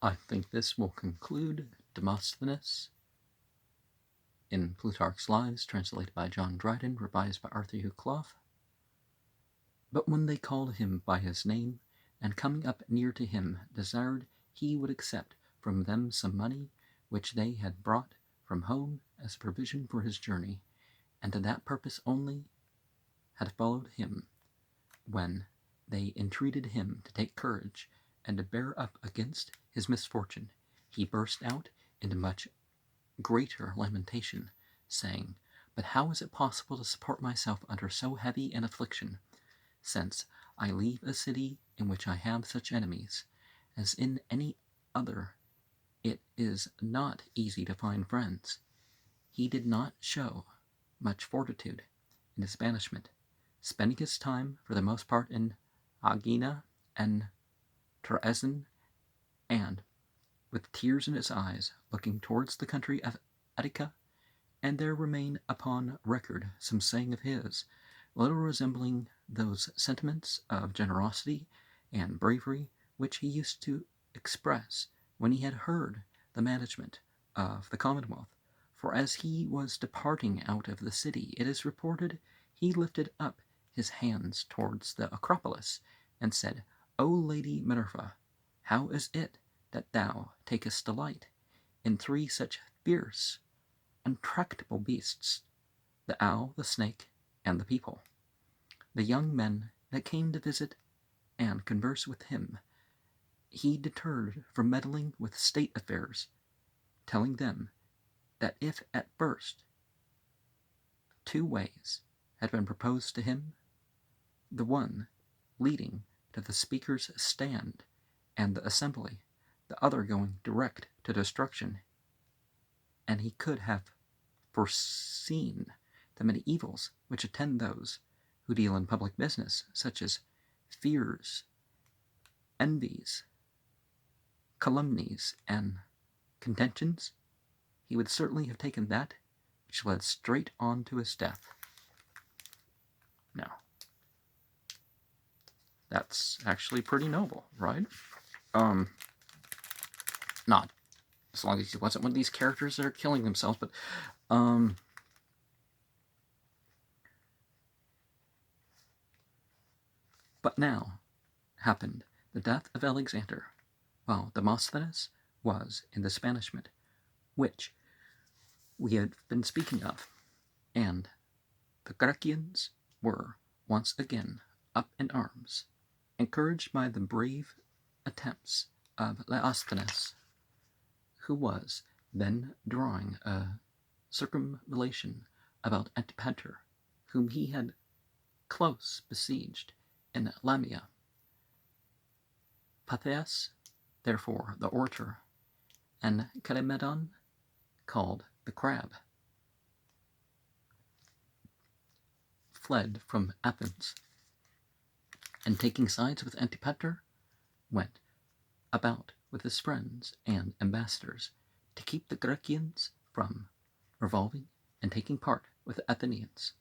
I think this will conclude Demosthenes in Plutarch's Lives, translated by John Dryden, revised by Arthur Hugh Clough. But when they called him by his name, and coming up near to him, desired he would accept from them some money which they had brought from home as a provision for his journey, and to that purpose only had followed him, when they entreated him to take courage and to bear up against his misfortune, he burst out into much greater lamentation, saying, But how is it possible to support myself under so heavy an affliction, since I leave a city in which I have such enemies, as in any other it is not easy to find friends? He did not show much fortitude in his banishment, spending his time for the most part in Aegina and Troezen, and, with tears in his eyes, looking towards the country of Attica, and there remain upon record some saying of his, little resembling those sentiments of generosity and bravery which he used to express when he had heard the management of the Commonwealth. For as he was departing out of the city, it is reported he lifted up his hands towards the Acropolis, and said, O Lady Minerva, how is it that thou takest delight in three such fierce, untractable beasts, the owl, the snake, and the people? The young men that came to visit and converse with him, he deterred from meddling with state affairs, telling them that if at first 2 ways had been proposed to him, the one leading to the speaker's stand and the assembly, the other going direct to destruction, and he could have foreseen the many evils which attend those who deal in public business, such as fears, envies, calumnies, and contentions, he would certainly have taken that which led straight on to his death. Now, that's actually pretty noble, right? Not as long as he wasn't one of these characters that are killing themselves, but now happened the death of Alexander, while Demosthenes was in this banishment, which we had been speaking of, and the Grecians were once again up in arms, encouraged by the brave attempts of Leosthenes, who was then drawing a circumvallation about Antipater, whom he had close besieged in Lamia. Pythias, therefore the orator, and Chaeremedon, called the crab, fled from Athens, and taking sides with Antipater, went about with his friends and ambassadors to keep the Grecians from revolving and taking part with the Athenians.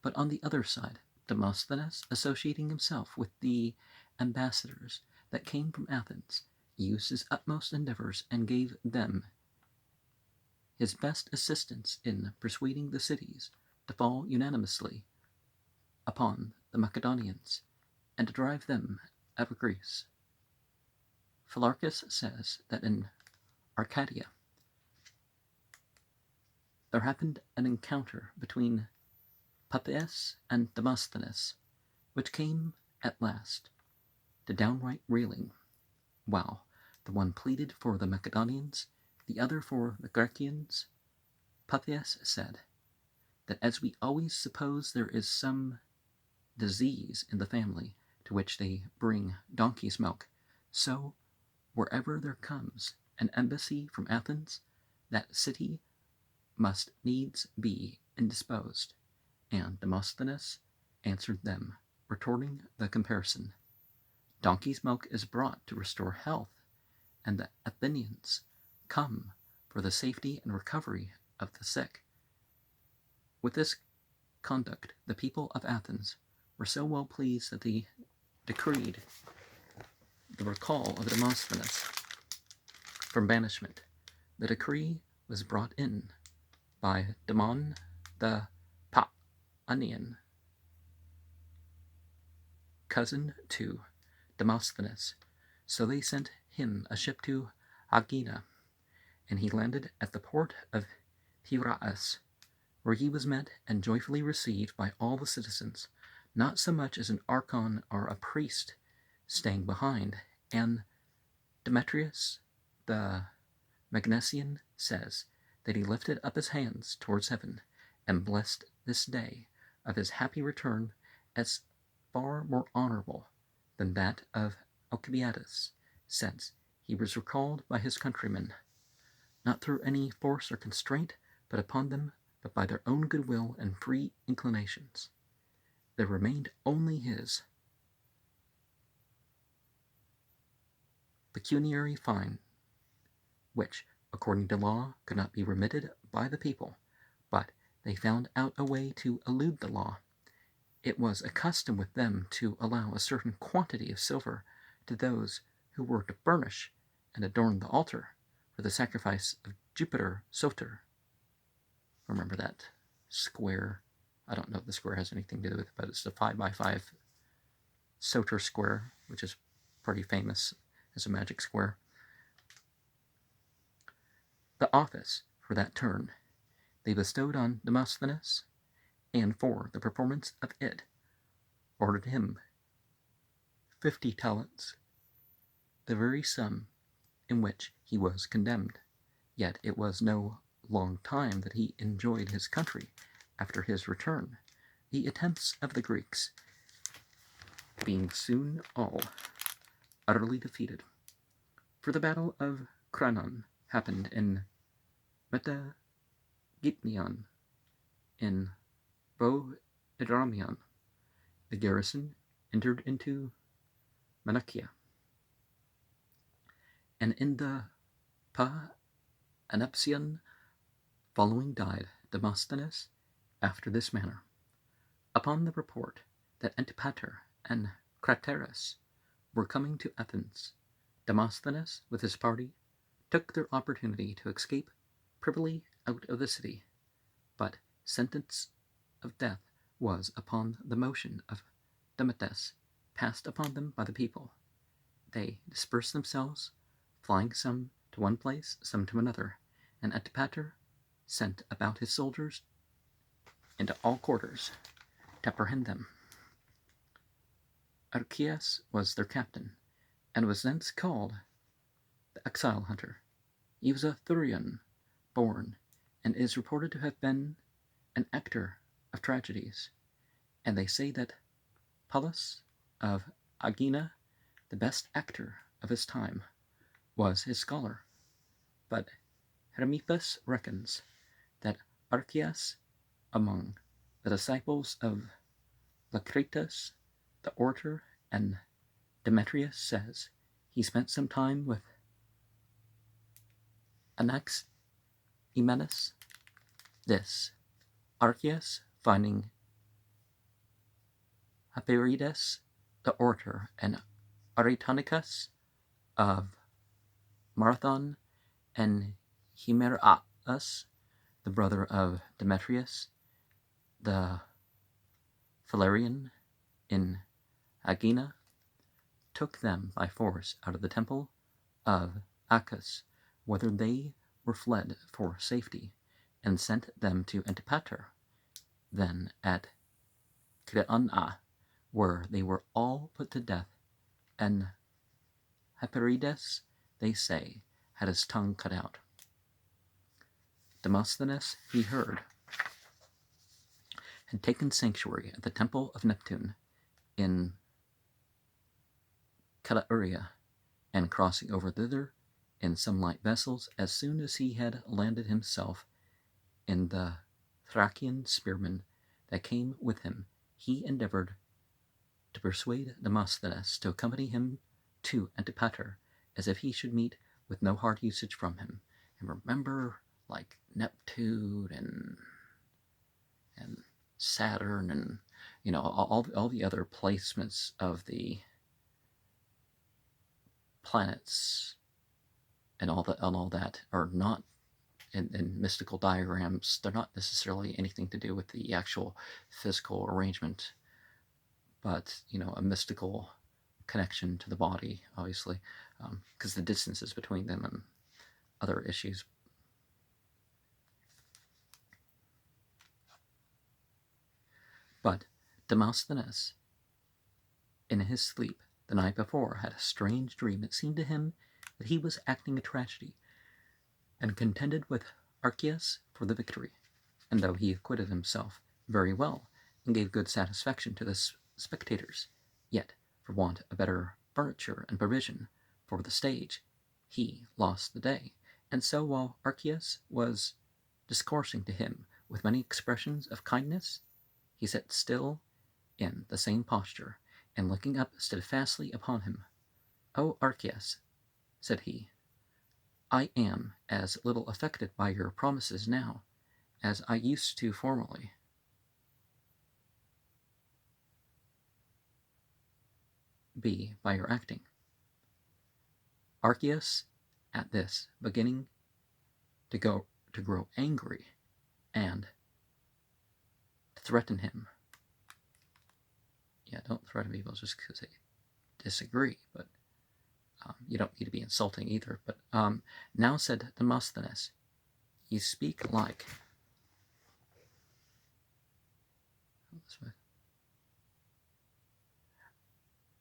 But on the other side, Demosthenes, associating himself with the ambassadors that came from Athens, used his utmost endeavors and gave them his best assistance in persuading the cities to fall unanimously upon the Macedonians and to drive them out of Greece. Plutarch says that in Arcadia there happened an encounter between Pythias and Demosthenes, which came at last to downright railing, while the one pleaded for the Macedonians, the other for the Grecians. Pythias said that as we always suppose there is some disease in the family to which they bring donkey's milk, so wherever there comes an embassy from Athens, that city must needs be indisposed. And Demosthenes answered them, retorting the comparison, Donkey's milk is brought to restore health, and the Athenians come for the safety and recovery of the sick. With this conduct, the people of Athens were so well pleased that they decreed the recall of Demosthenes, from banishment. The decree was brought in by Damon the Paanian, cousin to Demosthenes. So they sent him a ship to Aegina, and he landed at the port of Piraeus, where he was met and joyfully received by all the citizens, not so much as an archon or a priest staying behind. And Demetrius the Magnesian says that he lifted up his hands towards heaven and blessed this day of his happy return as far more honorable than that of Alcibiades, since he was recalled by his countrymen, not through any force or constraint put upon them, but by their own good will and free inclinations. There remained only his pecuniary fine, which, according to law, could not be remitted by the people, but they found out a way to elude the law. It was a custom with them to allow a certain quantity of silver to those who were to burnish and adorn the altar for the sacrifice of Jupiter Soter. Remember that square? I don't know if the square has anything to do with it, but it's the 5x5 Soter square, which is pretty famous as a magic square. The office for that turn they bestowed on Demosthenes, and for the performance of it ordered him 50 talents, the very sum in which he was condemned. Yet it was no long time that he enjoyed his country after his return, the attempts of the Greeks being soon all utterly defeated. For the battle of Cranon happened in Metagitnion, in Boedramion. The garrison entered into Manakia, and in the Anapsion following died Demosthenes after this manner. Upon the report that Antipater and Craterus were coming to Athens, Demosthenes with his party took their opportunity to escape privily out of the city, but sentence of death was upon the motion of Demosthenes passed upon them by the people. They dispersed themselves, flying some to one place, some to another, and Antipater sent about his soldiers into all quarters to apprehend them. Archias was their captain, and was thence called the Exile Hunter. He was a Thurian born, and is reported to have been an actor of tragedies, and they say that Pallas of Aegina, the best actor of his time, was his scholar. But Hermippus reckons that Archias, among the disciples of Lacretus, the orator, and Demetrius says he spent some time with Anaximenes. This Archias, finding Hyperides, the orator, and Aretonicus of Marathon, and Himeraus, the brother of Demetrius, the Phalerian in Aegina, took them by force out of the temple of Acchus, whither they were fled for safety, and sent them to Antipater, then at Creona, where they were all put to death, and Hyperides, they say, had his tongue cut out. Demosthenes, he heard, had taken sanctuary at the temple of Neptune in Calauria, and crossing over thither in some light vessels, as soon as he had landed himself in the Thracian spearmen that came with him, he endeavored to persuade Demosthenes to accompany him to Antipater, as if he should meet with no hard usage from him. And remember, like Neptune and Saturn, and all the other placements of the planets and all that are not in mystical diagrams. They're not necessarily anything to do with the actual physical arrangement, but a mystical connection to the body, obviously, because the distances between them and other issues. But Demosthenes, in his sleep the night before, had a strange dream. It seemed to him that he was acting a tragedy, and contended with Archias for the victory. And though he acquitted himself very well, and gave good satisfaction to the spectators, yet, for want of better furniture and provision for the stage, he lost the day. And so while Archias was discoursing to him with many expressions of kindness, he sat still in the same posture, and looking up steadfastly upon him. "O Archias," said he, "I am as little affected by your promises now as I used to formerly." Be by your acting. Archias, at this, beginning to grow angry and to threaten him. Yeah, don't threaten people just because they disagree, but you don't need to be insulting either. But now said Demosthenes, "You speak like..."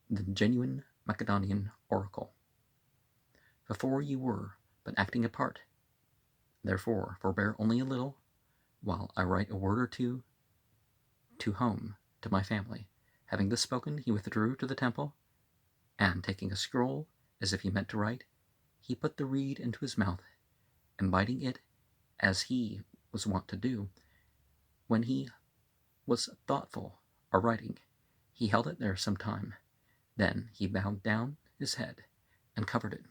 the genuine Macedonian oracle. "Before you were but acting a part. Therefore forbear only a little, while I write a word or two to home to my family." Having thus spoken, he withdrew to the temple, and taking a scroll, as if he meant to write, he put the reed into his mouth, and biting it, as he was wont to do, when he was thoughtful or writing, he held it there some time. Then he bowed down his head and covered it.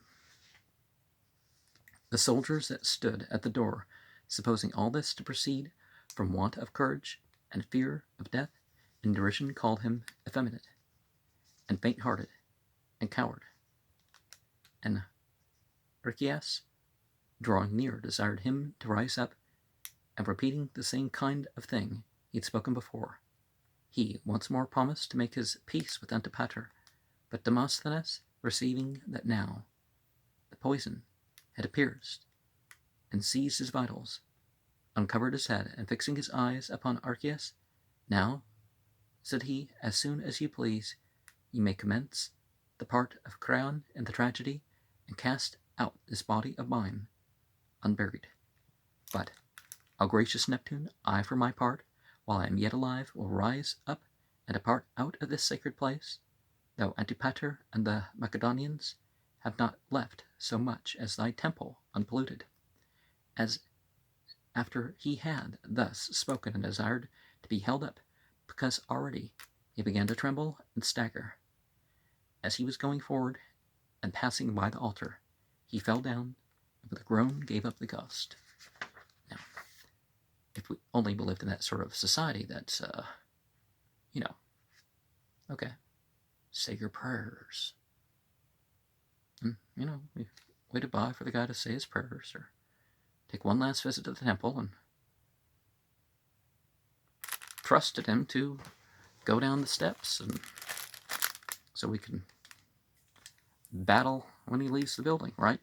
The soldiers that stood at the door, supposing all this to proceed from want of courage and fear of death, in derision called him effeminate, and faint-hearted, and coward. And Archias, drawing near, desired him to rise up, and repeating the same kind of thing he had spoken before, he once more promised to make his peace with Antipater. But Demosthenes, perceiving that now the poison had pierced and seized his vitals, uncovered his head, and fixing his eyes upon Archias, "Now," said he, "as soon as you please, you may commence the part of Creon in the tragedy, and cast out this body of mine unburied. But, O gracious Neptune, I for my part, while I am yet alive, will rise up and depart out of this sacred place, though Antipater and the Macedonians have not left so much as thy temple unpolluted." As after he had thus spoken and desired to be held up, because already he began to tremble and stagger. As he was going forward and passing by the altar, he fell down, and with a groan gave up the ghost. Now, if we only believed in that sort of society, that's, okay, say your prayers. And, we waited by for the guy to say his prayers, or take one last visit to the temple, and trusted him to go down the steps, and so we can battle when he leaves the building, right?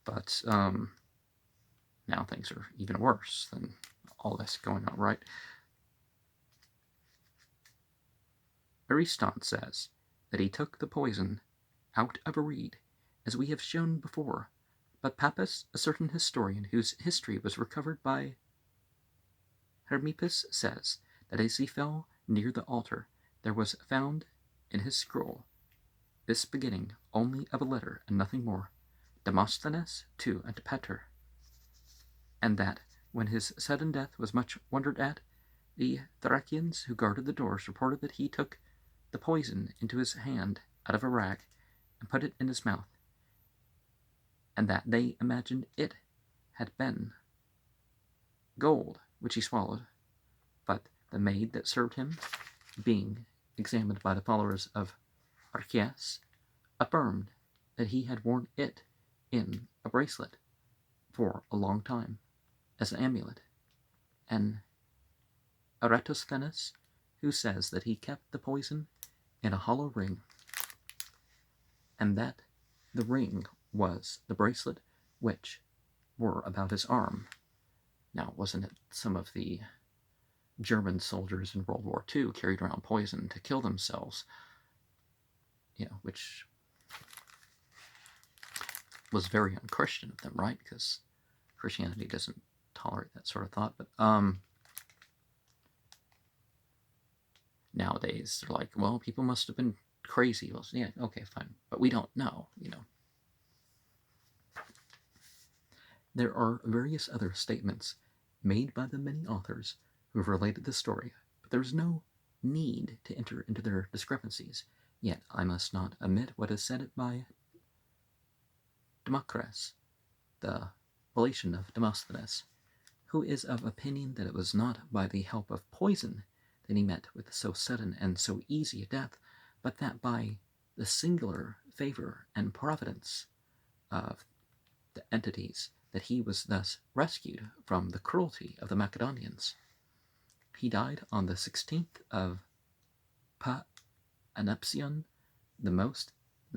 But now things are even worse than all this going on, right? Ariston says that he took the poison out of a reed, as we have shown before, but Pappus, a certain historian whose history was recovered by Hermippus, says that as he fell near the altar, there was found in his scroll this beginning only of a letter and nothing more, Demosthenes to Antipater, and that when his sudden death was much wondered at, the Thracians who guarded the doors reported that he took the poison into his hand out of a rag and put it in his mouth, and that they imagined it had been gold which he swallowed. But the maid that served him, being examined by the followers of Archias, affirmed that he had worn it in a bracelet for a long time as an amulet, and Eratosthenes, who says that he kept the poison in a hollow ring, and that the ring was the bracelet which were about his arm. Now, wasn't it some of the German soldiers in World War II carried around poison to kill themselves? Which was very unchristian of them, right? Because Christianity doesn't tolerate that sort of thought. But nowadays they're like, well, people must have been crazy. Well, yeah, okay, fine, but we don't know. There are various other statements made by the many authors who have related the story, but there is no need to enter into their discrepancies. Yet I must not omit what is said by Democrates, the relation of Demosthenes, who is of opinion that it was not by the help of poison that he met with so sudden and so easy a death, but that by the singular favor and providence of the entities that he was thus rescued from the cruelty of the Macedonians. He died on the 16th of Anepsion, the most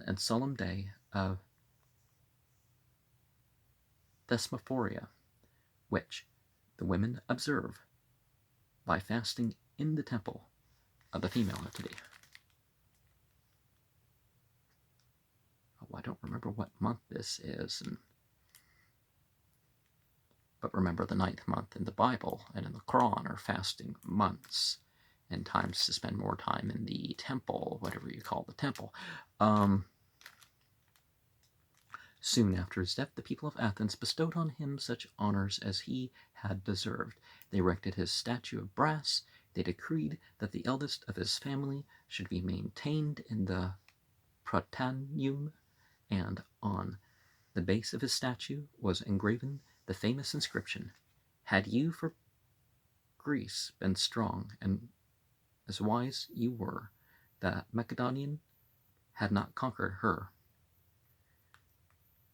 and solemn day of Thesmophoria, which the women observe by fasting in the temple of the female entity. I don't remember what month this is, but remember the 9th month in the Bible and in the Quran are fasting months and times to spend more time in the temple, whatever you call the temple. Soon after his death, the people of Athens bestowed on him such honors as he had deserved. They erected his statue of brass. They decreed that the eldest of his family should be maintained in the Prytaneum, and on the base of his statue was engraven the famous inscription, "Had you for Greece been strong and as wise you were, the Macedonian had not conquered her."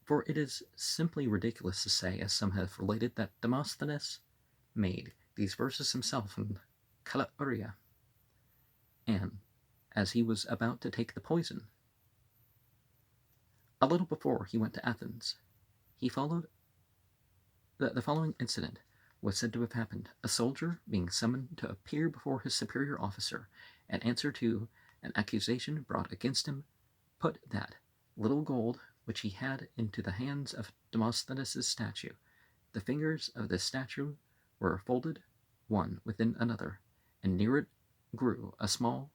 For it is simply ridiculous to say, as some have related, that Demosthenes made these verses himself in Calauria, and as he was about to take the poison. A little before he went to Athens, he followed the following incident was said to have happened. A soldier, being summoned to appear before his superior officer and answer to an accusation brought against him, put that little gold which he had into the hands of Demosthenes' statue. The fingers of this statue were folded one within another, and near it grew a small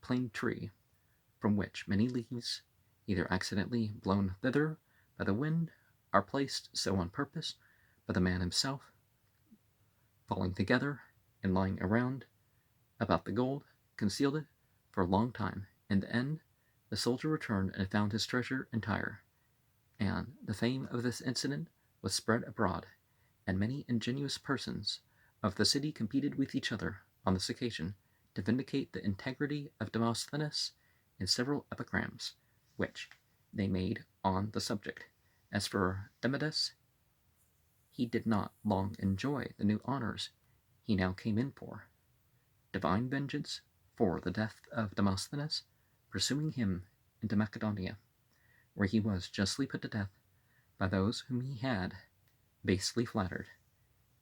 plane tree, from which many leaves, either accidentally blown thither by the wind, are placed so on purpose by the man himself, falling together and lying around about the gold, concealed it for a long time. In the end, the soldier returned and found his treasure entire, and the fame of this incident was spread abroad, and many ingenious persons of the city competed with each other on this occasion to vindicate the integrity of Demosthenes in several epigrams, which they made on the subject. As for Demades, he did not long enjoy the new honors he now came in for. Divine vengeance for the death of Demosthenes, pursuing him into Macedonia, where he was justly put to death by those whom he had basely flattered.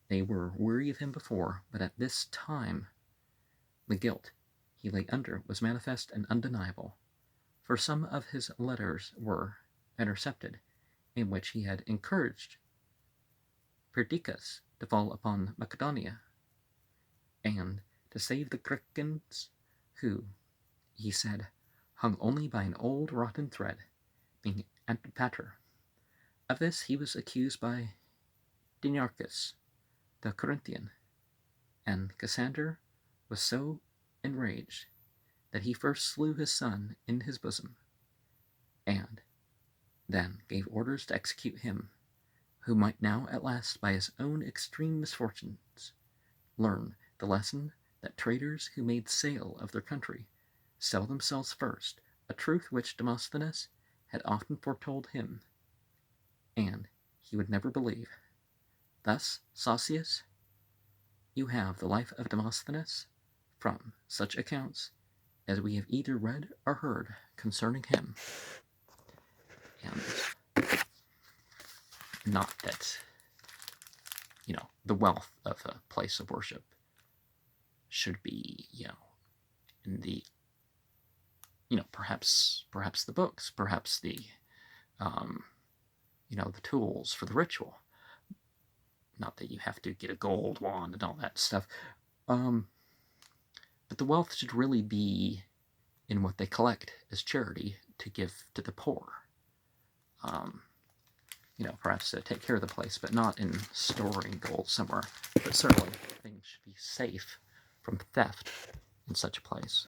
They were weary of him before, but at this time the guilt he lay under was manifest and undeniable, for some of his letters were intercepted, in which he had encouraged Perdiccas to fall upon Macedonia, and to save the Cretans, who, he said, hung only by an old rotten thread, being Antipater. Of this he was accused by Dinyarchus, the Corinthian, and Cassander was so enraged that he first slew his son in his bosom, and then gave orders to execute him, who might now at last, by his own extreme misfortunes, learn the lesson that traders who made sale of their country sell themselves first, a truth which Demosthenes had often foretold him, and he would never believe. Thus, Saucius, you have the life of Demosthenes from such accounts as we have either read or heard concerning him. And not that, the wealth of a place of worship should be, in the, perhaps the books, perhaps the, the tools for the ritual. Not that you have to get a gold wand and all that stuff. But the wealth should really be in what they collect as charity to give to the poor. Perhaps to take care of the place, but not in storing gold somewhere. But certainly things should be safe from theft in such a place.